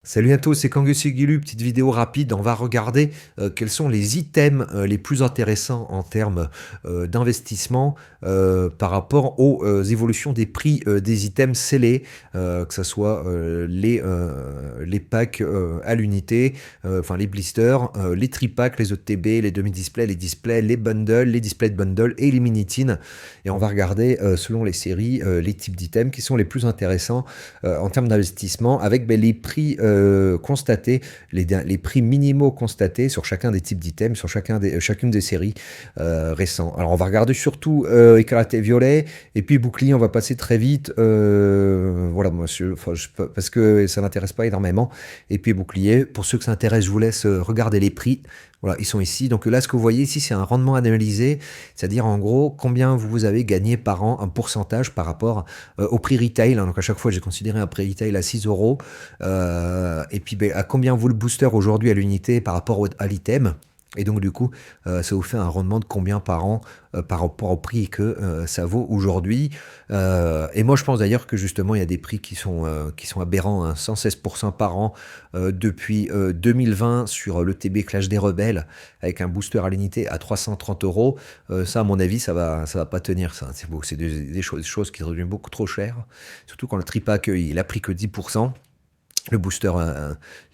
Salut à tous, c'est Kangus Guilu, petite vidéo rapide. On va regarder quels sont les items les plus intéressants en termes d'investissement par rapport aux évolutions des prix des items scellés, que ce soit les packs à l'unité, enfin les blisters, les tripacks, les ETB, les demi-displays, les displays, les bundles, les displays de bundle et les mini-tins. Et on va regarder selon les séries les types d'items qui sont les plus intéressants en termes d'investissement avec les prix constatés, les prix minimaux constatés sur chacun des types d'items, sur chacune des séries récents. Alors on va regarder surtout écarlate et violet, et puis bouclier on va passer très vite, voilà, moi, parce que ça m'intéresse pas énormément, et puis bouclier, pour ceux que ça intéresse, je vous laisse regarder les prix. Voilà, ils sont ici. Donc là, ce que vous voyez ici, c'est un rendement analysé, c'est-à-dire en gros combien vous avez gagné par an, un pourcentage par rapport au prix retail. Donc à chaque fois, j'ai considéré un prix retail à 6 euros. Et puis à combien vaut le booster aujourd'hui à l'unité par rapport à l'item. Et donc du coup, ça vous fait un rendement de combien par an par rapport au prix que ça vaut aujourd'hui. Et moi, je pense d'ailleurs que justement, il y a des prix qui sont aberrants, hein, 116% par an depuis 2020 sur le TB Clash des Rebelles, avec un booster à l'unité à 330 euros. Ça, à mon avis, ça va pas tenir. Ça, c'est des choses qui deviennent beaucoup trop chères, surtout quand le tripack il a pris que 10%. Le booster,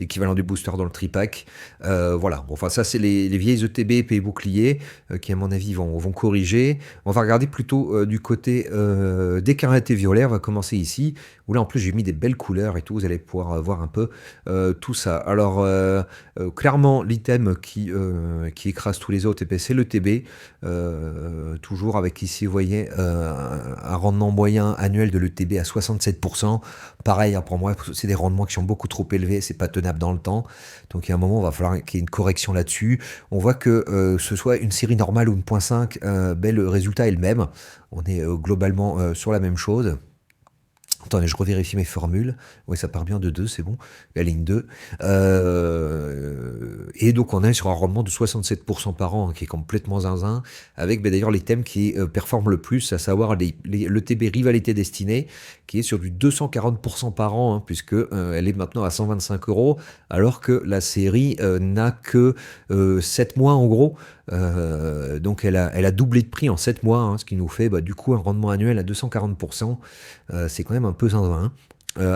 l'équivalent du booster dans le tripack. Voilà, bon, enfin ça c'est les vieilles ETB pays boucliers qui à mon avis vont corriger. On va regarder plutôt du côté d'écarlate et violet. On va commencer ici, où là en plus j'ai mis des belles couleurs et tout, vous allez pouvoir voir un peu tout ça. Alors clairement l'item qui écrase tous les autres TP, c'est le TB, toujours avec ici vous voyez un rendement moyen annuel de l'ETB à 67%. Pareil, hein, pour moi c'est des rendements qui sont beaucoup trop élevés, c'est pas tenable dans le temps. Donc il y a un moment, il va falloir qu'il y ait une correction là-dessus. On voit que ce soit une série normale ou une 0.5, le résultat est le même. On est globalement sur la même chose. Attendez, je revérifie mes formules. Oui, ça part bien de 2, c'est bon. La ligne 2. Et donc, on est sur un rendement de 67% par an, hein, qui est complètement zinzin, avec d'ailleurs les thèmes qui performent le plus, à savoir le TB Rivalité Destinée, qui est sur du 240% par an, hein, puisque elle est maintenant à 125 euros, alors que la série n'a que 7 mois en gros. Donc elle a doublé de prix en 7 mois, hein, ce qui nous fait du coup un rendement annuel à 240%. C'est quand même un peu zinzin, hein.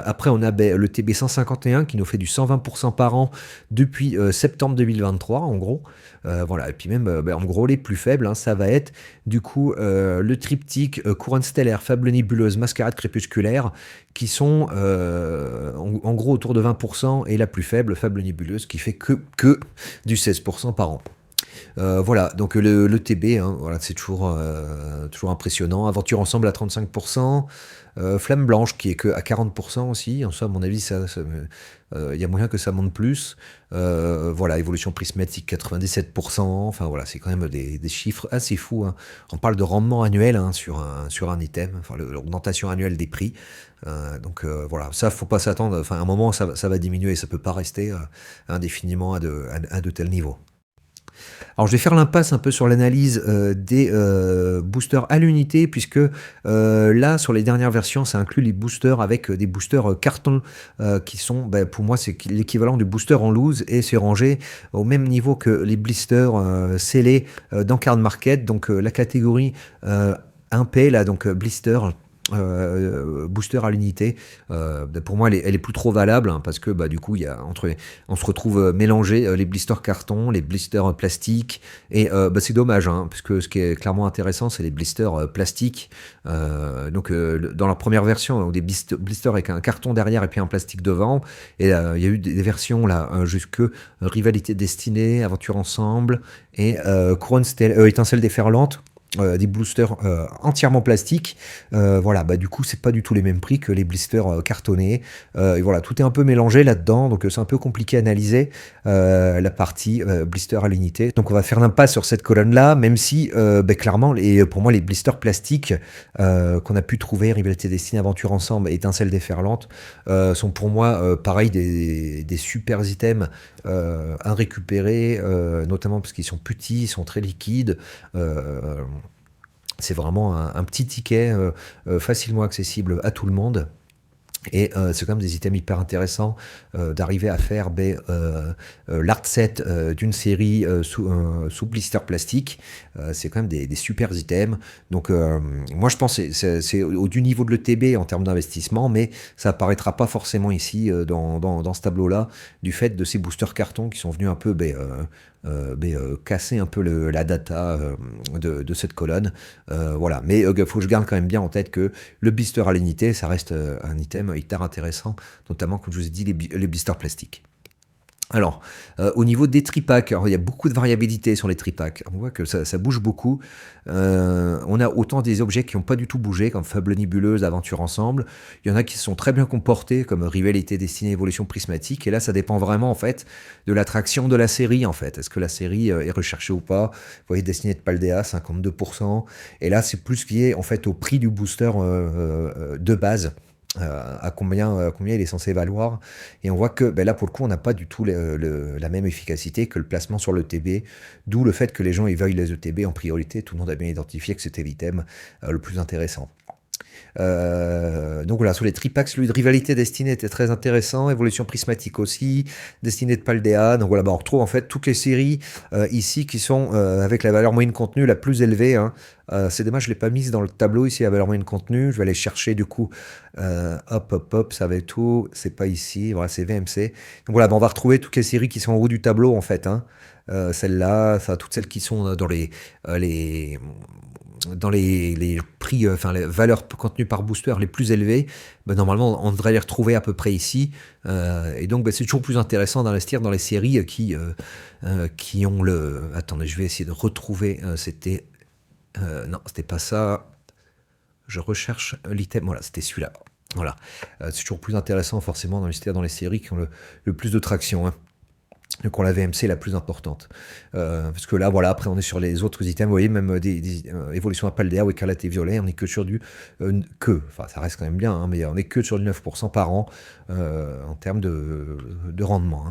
Après, on a le TB 151 qui nous fait du 120% par an depuis septembre 2023, en gros. Voilà. Et puis même, en gros, les plus faibles, hein, ça va être du coup le triptyque couronne stellaire, fable nébuleuse, mascarade crépusculaire, qui sont en gros autour de 20%, et la plus faible, fable nébuleuse, qui fait que du 16% par an. Voilà, donc le TB, hein, voilà, c'est toujours impressionnant. Aventure ensemble à 35%. Flamme blanche qui est que à 40% aussi. En soi, à mon avis, y a moyen que ça monte plus. Voilà, évolution prismatique 97%. Enfin voilà, c'est quand même des chiffres assez fous, hein. On parle de rendement annuel, hein, sur un item, enfin l'augmentation annuelle des prix. Donc voilà, ça faut pas s'attendre. Enfin, à un moment, ça va diminuer. Ça peut pas rester indéfiniment à de tels niveaux. Alors je vais faire l'impasse un peu sur l'analyse des boosters à l'unité, puisque là, sur les dernières versions, ça inclut les boosters avec des boosters carton, qui sont, pour moi, c'est l'équivalent du booster en loose, et c'est rangé au même niveau que les blisters scellés dans Card Market, donc la catégorie 1P, là, donc blister, booster à l'unité. Pour moi, elle est plus trop valable, hein, parce que du coup, on se retrouve mélangé les blisters carton, les blisters plastiques, et c'est dommage, hein, parce que ce qui est clairement intéressant, c'est les blisters plastiques. Donc, dans la première version, des blisters avec un carton derrière et puis un plastique devant, et il y a eu des versions là, jusque Rivalité Destinée, Aventure Ensemble, et Couronne Étincelle Déferlante. Des blisters entièrement plastiques. Voilà, du coup, c'est pas du tout les mêmes prix que les blisters cartonnés. Et voilà, tout est un peu mélangé là-dedans, donc c'est un peu compliqué à analyser la partie blister à l'unité. Donc on va faire l'impasse sur cette colonne-là, même si clairement, pour moi, les blisters plastiques qu'on a pu trouver, Rivalité Destinée, Aventure Ensemble et Étincelle Déferlante, sont pour moi pareil des super items à récupérer, notamment parce qu'ils sont petits, ils sont très liquides. C'est vraiment un petit ticket facilement accessible à tout le monde. Et c'est quand même des items hyper intéressants d'arriver à faire l'art set d'une série sous blister plastique. C'est quand même des super items. Donc moi je pense que c'est du niveau de l'ETB en termes d'investissement, mais ça apparaîtra pas forcément ici dans ce tableau-là, du fait de ces boosters cartons qui sont venus un peu casser un peu la data de cette colonne. Voilà. Mais faut que je garde quand même bien en tête que le blister à l'unité, ça reste un item hyper intéressant, notamment, comme je vous ai dit, les blisters plastiques. Alors, au niveau des tripacks, il y a beaucoup de variabilité sur les tripacks. On voit que ça bouge beaucoup. On a autant des objets qui n'ont pas du tout bougé, comme Fable Nébuleuse, Aventure Ensemble. Il y en a qui se sont très bien comportés, comme Rivalité Destinée, Évolution Prismatique. Et là, ça dépend vraiment, en fait, de l'attraction de la série, en fait. Est-ce que la série est recherchée ou pas? Vous voyez, Destinée de Paldea, 52%. Et là, c'est plus lié, en fait, au prix du booster de base. À combien il est censé valoir. Et on voit que là, pour le coup, on n'a pas du tout la même efficacité que le placement sur l'ETB, d'où le fait que les gens ils veuillent les ETB en priorité. Tout le monde a bien identifié que c'était l'item le plus intéressant. Donc voilà, sur les tripacks, celui de Rivalité Destinée était très intéressant, Évolution Prismatique aussi, Destinée de Paldea. Donc voilà, on retrouve en fait toutes les séries ici qui sont avec la valeur moyenne contenu la plus élevée. Hein. C'est dommage, je ne l'ai pas mise dans le tableau ici, la valeur moyenne contenu. Je vais aller chercher du coup. Hop, ça va être tout. C'est pas ici, voilà, c'est VMC. Donc voilà, on va retrouver toutes les séries qui sont en haut du tableau en fait. Hein. Celles-là, toutes celles qui sont dans les prix, les valeurs contenues par booster les plus élevées, normalement on devrait les retrouver à peu près ici. Et donc c'est toujours plus intéressant d'investir dans les séries qui ont le... Attendez, je vais essayer de retrouver. Non, c'était pas ça. Je recherche l'item. Voilà, c'était celui-là. Voilà. C'est toujours plus intéressant forcément d'investir dans les séries qui ont le plus de traction. Hein. Donc la VMC la plus importante. Parce que là, voilà, après on est sur les autres items, vous voyez, même des évolutions à Paldea ou Écarlate et Violet, on est que sur du... enfin ça reste quand même bien, hein, mais on est que sur du 9% par an en termes de rendement.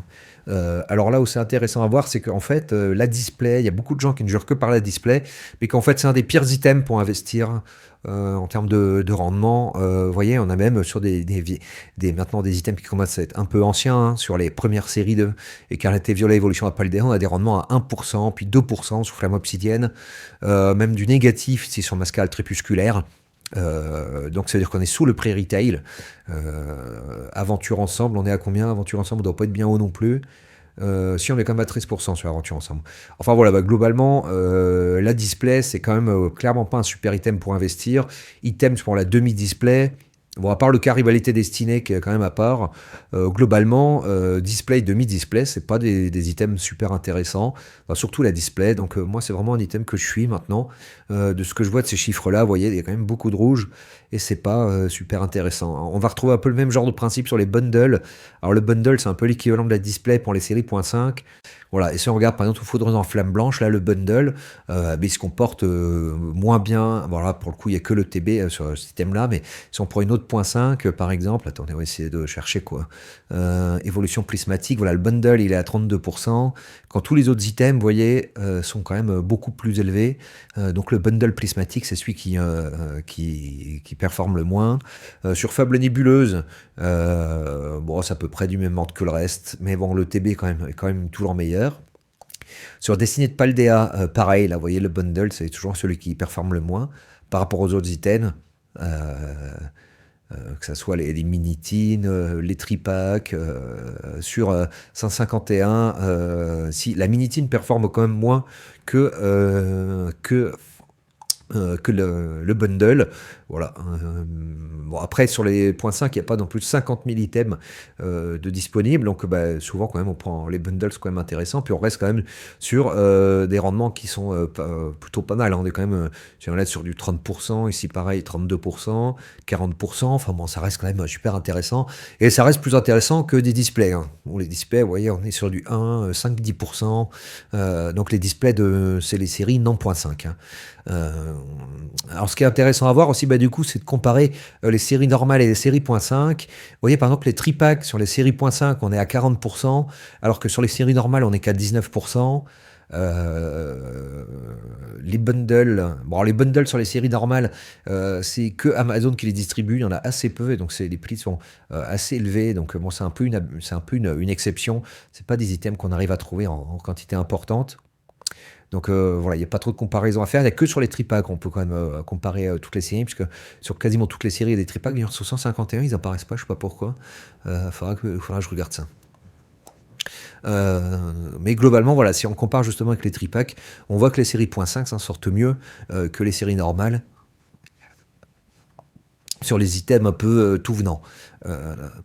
Hein. Alors là où c'est intéressant à voir, c'est qu'en fait, la display, il y a beaucoup de gens qui ne jurent que par la display, mais qu'en fait c'est un des pires items pour investir en termes de rendement. Vous voyez, on a même sur maintenant des items qui commencent à être un peu anciens, hein, sur les premières séries de Écarlate et Violet, Évolution à Paldea, on a des rendements à 1%, puis 2% sur Flamme Obsidienne, même du négatif, c'est sur Mascal Crépusculaire. Donc ça veut dire qu'on est sous le pré-retail. Aventure Ensemble, on est à combien? Aventure Ensemble, on doit pas être bien haut non plus. Si on est quand même à 13% sur Aventure Ensemble. Enfin voilà, globalement, la display, c'est quand même clairement pas un super item pour investir. Items pour la demi-display. Bon, à part le cas Rivalité Destinée qui est quand même à part, globalement, display, demi-display, c'est pas des items super intéressants, enfin, surtout la display. Donc moi, c'est vraiment un item que je suis maintenant. De ce que je vois de ces chiffres-là, vous voyez, il y a quand même beaucoup de rouge et c'est pas super intéressant. On va retrouver un peu le même genre de principe sur les bundles. Alors le bundle, c'est un peu l'équivalent de la display pour les séries .5. Voilà, et si on regarde par exemple au Foudre en Flamme Blanche, là le bundle, il se comporte moins bien. Voilà, pour le coup, il n'y a que le TB sur ce item-là, mais si on prend une autre .5, par exemple, attendez, on va essayer de chercher quoi. Évolution prismatique, voilà, le bundle il est à 32%, quand tous les autres items, vous voyez, sont quand même beaucoup plus élevés. Donc le bundle prismatique, c'est celui qui performe le moins. Sur Fable Nébuleuse, bon, c'est à peu près du même ordre que le reste, mais bon, le TB est quand même toujours meilleur. Sur Destinée de Paldea, pareil, là, vous voyez, le bundle, c'est toujours celui qui performe le moins par rapport aux autres items. Que ce soit les mini-tines, les tripacks, sur 151, si la mini-tine performe quand même moins que le bundle. Voilà. Bon, après, sur les .5, il n'y a pas non plus de 50 000 items de disponibles. Donc, souvent, quand même, on prend les bundles, c'est quand même intéressant. Puis, on reste quand même sur des rendements qui sont plutôt pas mal. Hein. On est quand même sur du 30%. Ici, pareil, 32%, 40%. Enfin, bon, ça reste quand même super intéressant. Et ça reste plus intéressant que des displays. Hein. Bon, les displays, vous voyez, on est sur du 1, 5, 10%. Donc, les displays, c'est les séries non .5. Hein. Alors ce qui est intéressant à voir aussi du coup c'est de comparer les séries normales et les séries .5. Vous voyez par exemple les tripacks sur les séries .5 on est à 40%, alors que sur les séries normales on est qu'à 19%. Euh, les bundles, bon, les bundles sur les séries normales, c'est que Amazon qui les distribue, il y en a assez peu, et donc les prix sont assez élevés, donc bon, c'est un peu une exception, c'est pas des items qu'on arrive à trouver en quantité importante. Donc voilà, il n'y a pas trop de comparaison à faire. Il n'y a que sur les tripacks qu'on peut quand même comparer toutes les séries, puisque sur quasiment toutes les séries, il y a des tripacks. D'ailleurs, sur 151, ils apparaissent pas, je sais pas pourquoi. Faudra que je regarde ça. Mais globalement, voilà, si on compare justement avec les tripacks, on voit que les séries .5 s'en sortent mieux que les séries normales sur les items un peu tout venant.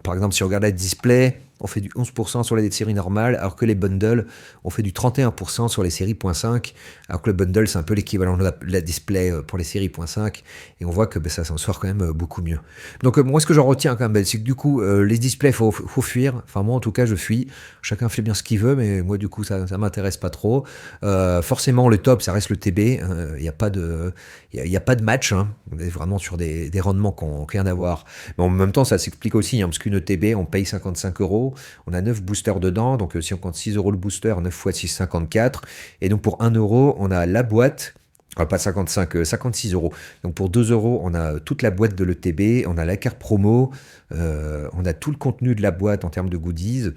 Par exemple, si on regarde la display, on fait du 11% sur les séries normales, alors que les bundles, on fait du 31% sur les séries .5, alors que le bundle, c'est un peu l'équivalent de la display pour les séries .5, et on voit que ça s'en sort quand même beaucoup mieux. Donc moi, ce que j'en retiens quand même, c'est que du coup, les displays, faut fuir. Enfin, moi, en tout cas, je fuis. Chacun fait bien ce qu'il veut, mais moi, du coup, ça m'intéresse pas trop. Forcément, le top, ça reste le TB. Il n'y a pas de... Il y a pas de match, hein. On est vraiment sur des rendements qui n'ont rien à voir. Mais en même temps, ça s'explique aussi, hein, parce qu'une TB, on paye 55 euros, on a 9 boosters dedans, donc si on compte 6 euros le booster, 9 x 6, 54. Et donc pour 1 euro, on a la boîte, pas 55, 56 euros. Donc pour 2 euros, on a toute la boîte de l'ETB, on a la carte promo, on a tout le contenu de la boîte en termes de goodies.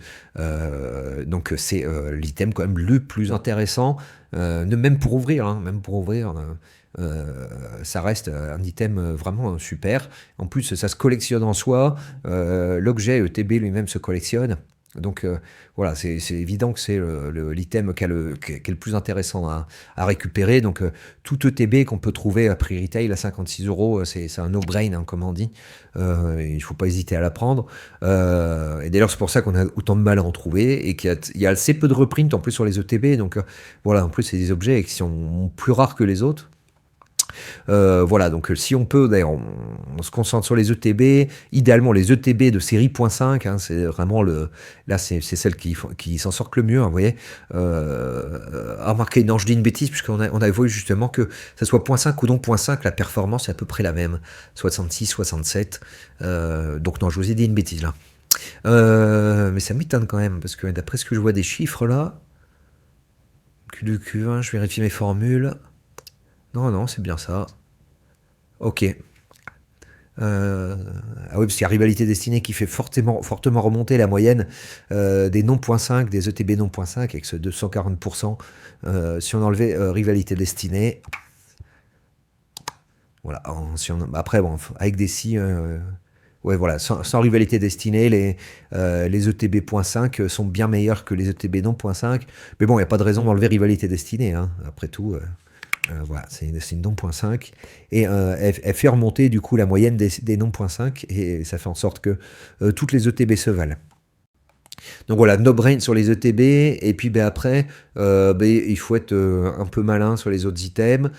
Donc c'est l'item quand même le plus intéressant, même pour ouvrir, hein, même pour ouvrir. Ça reste un item vraiment super. En plus, ça se collectionne en soi. L'objet ETB lui-même se collectionne. Donc voilà, c'est évident que c'est l'item qui est le plus intéressant à récupérer. Donc tout ETB qu'on peut trouver à prix retail à 56 euros, c'est un no-brain, hein, comme on dit. Il ne faut pas hésiter à la prendre. Et d'ailleurs, c'est pour ça qu'on a autant de mal à en trouver et qu'il y a assez peu de reprint en plus sur les ETB. Donc voilà, en plus, c'est des objets qui sont plus rares que les autres. Voilà, donc si on peut, d'ailleurs, on se concentre sur les ETB, idéalement les ETB de série .5, hein, c'est vraiment là c'est celle qui s'en sortent le mieux, hein, vous voyez. Remarquez, non, je dis une bêtise, puisqu'on a vu justement que ça soit .5 ou non .5, la performance est à peu près la même, 66, 67, donc non, je vous ai dit une bêtise là. Mais ça m'étonne quand même, parce que d'après ce que je vois des chiffres là, Q2, Q1, je vérifie mes formules. Non, c'est bien ça. Ok. Ah oui, parce qu'il y a Rivalité Destinée qui fait fortement remonter la moyenne des non.5, des ETB non.5, avec ce 240%. Si on enlevait Rivalité Destinée, voilà. Après, bon, avec des si... ouais, voilà, sans Rivalité Destinée, les ETB.5 sont bien meilleurs que les ETB non.5. Mais bon, il n'y a pas de raison d'enlever Rivalité Destinée, hein. Après tout... voilà, c'est une non.5 et elle fait remonter du coup la moyenne des non.5 et ça fait en sorte que toutes les ETB se valent. Donc voilà, no brain sur les ETB, et puis après, il faut être un peu malin sur les autres items.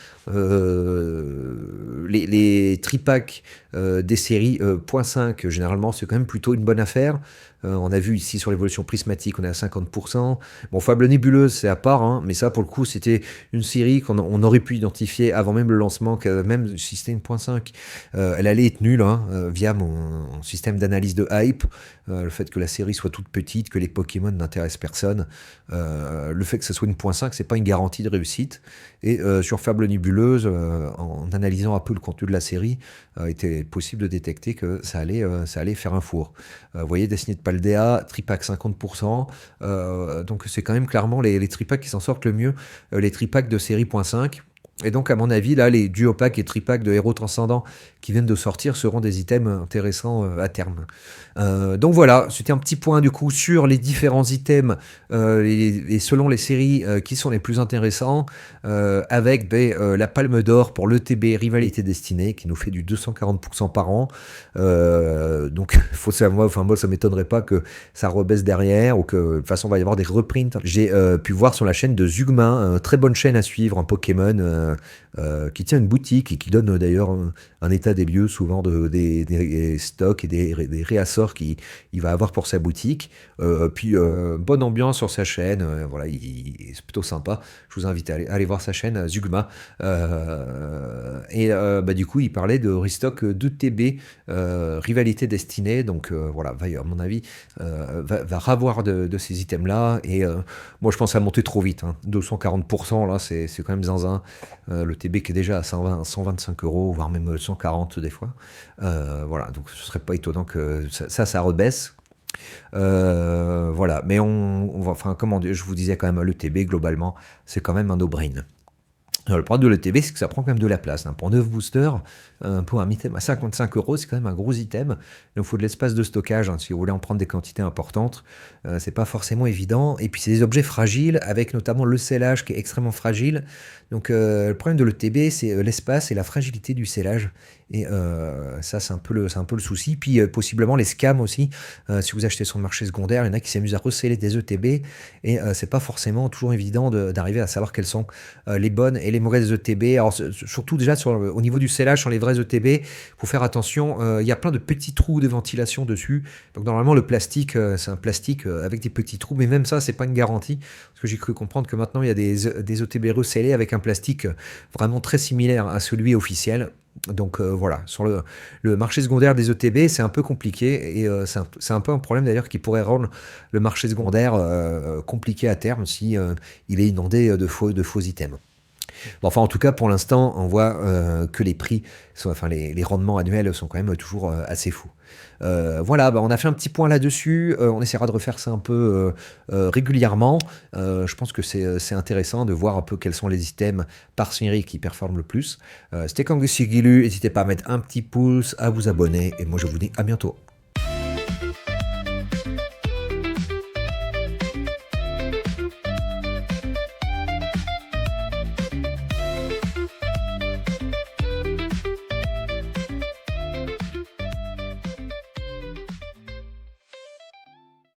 Les tripacks des séries .5, généralement, c'est quand même plutôt une bonne affaire. On a vu ici sur l'évolution prismatique, on est à 50%. Bon, Fable Nébuleuse, c'est à part, hein, mais ça, pour le coup, c'était une série qu'on aurait pu identifier avant même le lancement, même si c'était une .5, elle allait être nulle, hein, via mon système d'analyse de hype. Le fait que la série soit toute petite, que les Pokémon n'intéressent personne, le fait que ce soit une .5, c'est pas une garantie de réussite. Et sur Fable Nébuleuse, en analysant un peu le contenu de la série, était possible de détecter que ça allait faire un four. Vous voyez, Destiny de Paldea, tripack 50%, donc c'est quand même clairement les tripacks qui s'en sortent le mieux, les tripacks de série .5. Et donc, à mon avis, là, les duopacks et tripacks de héros transcendants qui viennent de sortir seront des items intéressants à terme. Donc voilà, c'était un petit point du coup sur les différents items et selon les séries qui sont les plus intéressants, avec la palme d'or pour l'ETB Rivalité Destinée qui nous fait du 240% par an. Donc, faut savoir, moi, ça m'étonnerait pas que ça rebaisse derrière ou que de toute façon, il va y avoir des reprints. J'ai pu voir sur la chaîne de Zugma, très bonne chaîne à suivre en Pokémon. qui tient une boutique et qui donne d'ailleurs un état des lieux souvent des stocks et des réassorts qu'il va avoir pour sa boutique. Puis bonne ambiance sur sa chaîne, voilà, c'est plutôt sympa. Je vous invite à aller voir sa chaîne Zugma. Du coup, il parlait de restock 2TB, rivalité destinée. Donc voilà, à mon avis, va ravoir de ces items-là. Et moi, je pense à monter trop vite. 240%, là, c'est quand même zinzin. Le TB qui est déjà à 125 euros, voire même 140 des fois. Voilà, donc ce serait pas étonnant que ça rebaisse. Voilà, mais enfin, comment dire, je vous disais quand même, le TB, globalement, c'est quand même un no-brain. Le problème de l'ETB, c'est que ça prend quand même de la place. Pour 9 boosters, pour un item à 55 euros, c'est quand même un gros item. Il faut de l'espace de stockage. Si vous voulez en prendre des quantités importantes, c'est pas forcément évident. Et puis, c'est des objets fragiles, avec notamment le scellage qui est extrêmement fragile. Donc, le problème de l'ETB, c'est l'espace et la fragilité du scellage. Et ça, c'est un peu le souci. Puis, possiblement, les scams aussi. Si vous achetez sur le marché secondaire, il y en a qui s'amusent à receller des ETB. Et c'est pas forcément toujours évident d'arriver à savoir quelles sont les bonnes et les mauvaises ETB. Alors, surtout déjà au niveau du scellage sur les vrais ETB, il faut faire attention. Il y a plein de petits trous de ventilation dessus. Donc, normalement, le plastique, c'est un plastique avec des petits trous. Mais même ça, c'est pas une garantie. Parce que j'ai cru comprendre que maintenant, il y a des ETB recellés avec un plastique vraiment très similaire à celui officiel. Donc voilà, sur le marché secondaire des ETB, c'est un peu compliqué et c'est un peu un problème d'ailleurs qui pourrait rendre le marché secondaire compliqué à terme si il est inondé de faux items. Bon, enfin, en tout cas, pour l'instant, on voit que les prix, les rendements annuels sont quand même toujours assez fous. Voilà, on a fait un petit point là-dessus. On essaiera de refaire ça un peu régulièrement. Je pense que c'est intéressant de voir un peu quels sont les items par série qui performent le plus. C'était Kangussi Gilu. N'hésitez pas à mettre un petit pouce, à vous abonner. Et moi, je vous dis à bientôt.